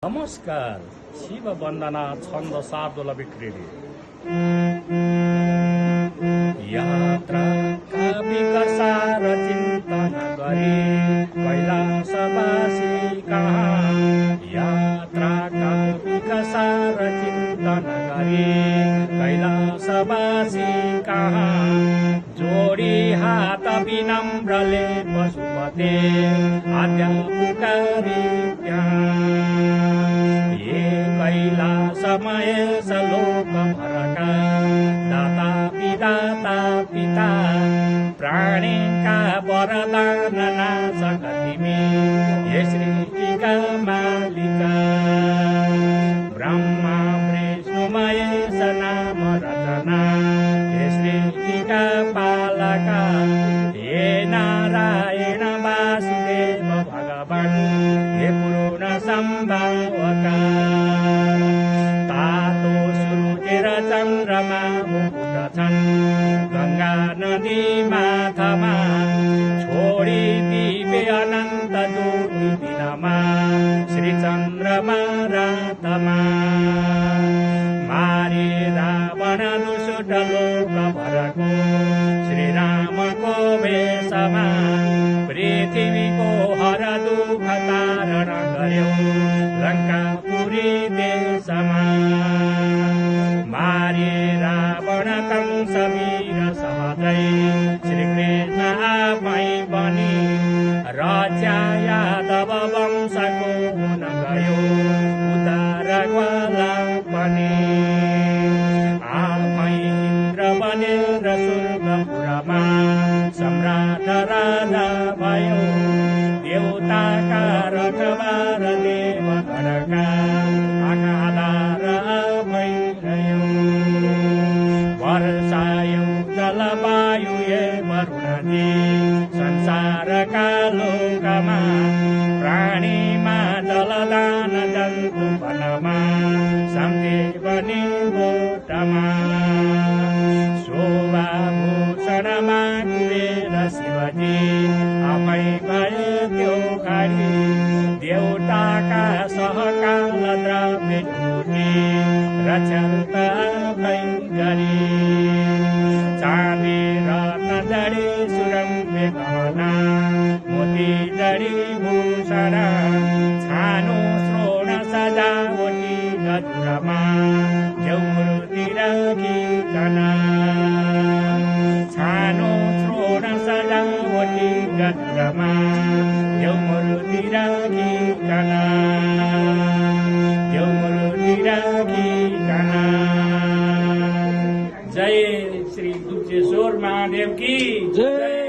नमस्कार शिव वन्दना छन्द शार्दूल विक्रेली यात्राका विकसार चिन्तन गरी कैलासवासी कहाँ यात्राका विकसार चिन्तन गरी कैलासवासी कहाँ जोडी हात विनम्रले पशुपते आद्य पुकारी कैलासमय सलोक भरका दाता पिता प्राणीका वरदान नाशक तिमी हे सृष्टिका मालिका ब्रह्मा विष्णु महेश नाम रचना हे सृष्टिका पालका हे नारायण वासुदेव भगवान हे पूर्ण सम्भावका तातो सूर्य र चन्द्रमा मुकुट छन् गंगा नदी माथामा छोडी दिवे अनन्त ज्योति दिनमा श्री चन्द्रमा रातमा मारे रावण दुष्ट लोक भरको श्रीरामको वेशमा पृथ्वीको हर दुःख तारण गर्यो लङ्कापुरी देशमा मारे रावण कंस वीर सहजै श्रीकृष्ण आफै बनी रक्षा यादव वंशको हुन गयो उद्धार ग्वाला पनि आफै इन्द्र बनेर स्वर्गपुरमा सम्राट राजा भयो देवताका रखबार देवगणका आधार आफै रह्यो वर्षायु जलवायु हे वरुणजी संसारका लोकमा प्राणीमा जलदान जन्तु वनमा शान्ति बनी गोठमा शोभा भूषणमा कुबेर शिवजी आफै भए त्यो खाडी देवताका सहकाल द्रव्य ढुटी रक्षन्त आफै गरी चाँदी रत्न जडी सुरम्य गहना मोती जडी भूषण छानो श्रोण सजावटी गजुरमा झ्यौमृति राखिकन छानो श्रोण सजावटी गजुरमा झ्यौमृति राखिकन झ्यौमृति राखिकन। जय श्री दुखेश्वर महादेव की जय।